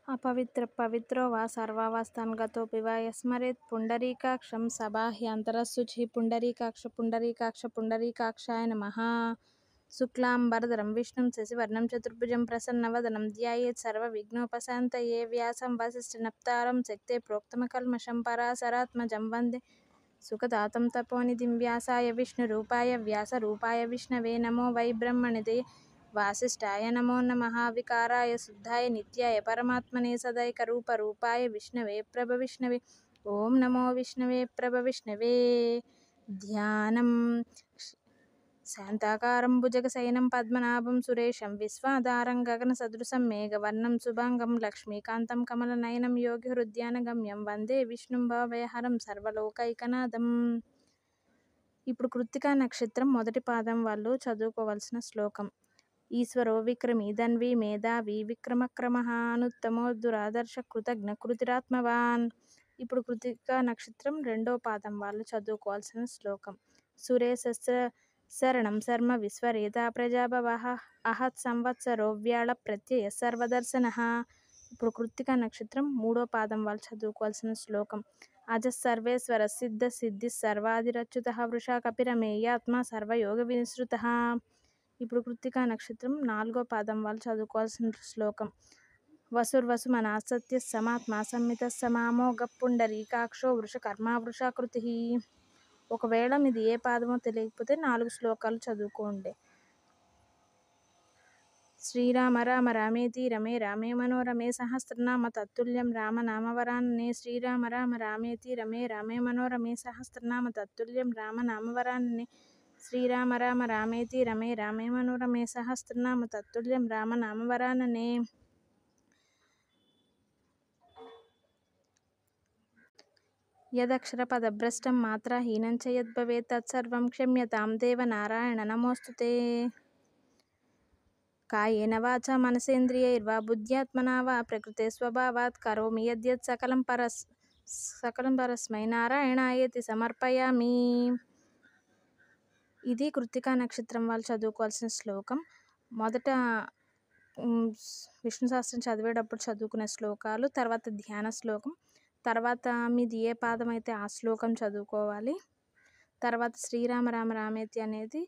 अपवित्र पवित्रो वा सर्वावस्थान्गतोऽपि वा यस्मरेत् पुण्डरीकाक्षं सबाह्यन्तरशुचिः पुण्डरीकाक्ष पुण्डरीकाक्ष पुण्डरीकाक्षाय नमः। शुक्लाम्बरधरं विष्णुं शशिवर्णं चतुर्भुजं प्रसन्नवदनं ध्यायेत् सर्वविघ्नोपशान्तये। व्यासं वसिष्ठनप्तारं शक्ते प्रोक्तमकल्मषं पराशरात्मजं वन्दे सुखदातं तपोनिधिं। व्यासाय विष्णुरूपाय व्यासरूपाय विष्णवे नमो वै ब्रह्मनिधये वासिष्ठाय नमो नमः। विकाराय शुद्धाय नित्याय परमात्मने सदैकरूपरूपाय विष्णवे प्रभविष्णवे ओं नमो विष्णवे प्रभविष्णवे। ध्यानं शान्ताकारं भुजगशयनं पद्मनाभं सुरेशं विश्वाधारं गगनसदृशं मेघवर्णं शुभांगं लक्ष्मीकान्तं कमलनयनं योगिहृद्यानगम्यं వందే విష్ణుం భవభయహరం సర్వలోకైకనాథం. ఇప్పుడు కృత్తికా నక్షత్రం మొదటి పాదం వాళ్ళు చదువుకోవాల్సిన శ్లోకం. ఈశ్వరో విక్రమీ ధన్వీ మేధావి విక్రమక్రమః అనుత్తమో దురాదర్శ కృతజ్ఞ కృతిరాత్మవాన్. ఇప్పుడు కృత్తికా నక్షత్రం రెండో పాదం వాళ్ళు చదువుకోవాల్సిన శ్లోకం. సురేశస్య శరణం శర్మ విశ్వరేత ప్రజాభవః అహత్ సంవత్సరో వ్యాళ ప్రత్యయ సర్వదర్శనః. ఇప్పుడు కృత్తికా నక్షత్రం మూడో పాదం వాళ్ళు చదువుకోవాల్సిన శ్లోకం. అజ సర్వేశ్వర సిద్ధ సిద్ధి సర్వాధిరచ్యుతః వృషా కపిరమేయాత్మ సర్వయోగ వినిశ్రుతః. ఇప్పుడు కృత్తికా నక్షత్రం నాలుగో పాదం వాళ్ళు చదువుకోవాల్సిన శ్లోకం. వసుర్వసుమనాసత్య సమాత్మా సంహిత సమామోఘ పుండరీకాక్షో వృషకర్మా వృషాకృతిః. ఒకవేళ మీది ఏ పాదమో తెలియకపోతే 4 శ్లోకాలు చదువుకోండి. శ్రీరామ రామ రామేతి రమే రామే మనోరమే సహస్రనామ తత్తుల్యం రామనామవరాననే. శ్రీరామ రామ రామేతి రమే రామే మనోరమే సహస్రనామ తత్తుల్యం రామనామవరాననే. శ్రీరామ రామ రామేతి రమే రామే మనోరమే సహస్రనామ తత్తుల్యం రామనామవరాననే. యదక్షరపదభ్రష్టం మాత్రాహీనం చ యద్భవేత్ తత్సర్వం క్షమ్యతాం దేవనారాయణ నమోస్తుతే. కాయేన వాచా మనసేంద్రియైర్వా బుద్ధ్యాత్మనా వా ప్రకృతే స్వభావాత్ కరోమి యద్యత్ సకలం పరస్మై నారాయణాయేతి సమర్పయామి. ఇది కృత్తికా నక్షత్రం వాళ్ళు చదువుకోవాల్సిన శ్లోకం. మొదట విష్ణు సహస్రం చదివేటప్పుడు చదువుకునే శ్లోకాలు, తర్వాత ధ్యాన శ్లోకం, తర్వాత మీది ఏ పాదం అయితే ఆ శ్లోకం చదువుకోవాలి. తర్వాత శ్రీరామ రామ రామేతి అనేది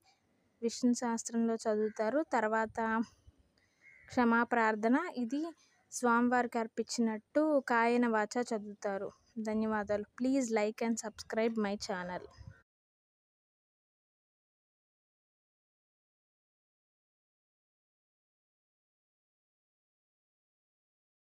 విష్ణు సహస్రంలో చదువుతారు. తర్వాత క్షమా ప్రార్థన, ఇది స్వామివారికి అర్పించినట్టు కాయేన వాచా చదువుతారు. ధన్యవాదాలు. Please like and subscribe my channel.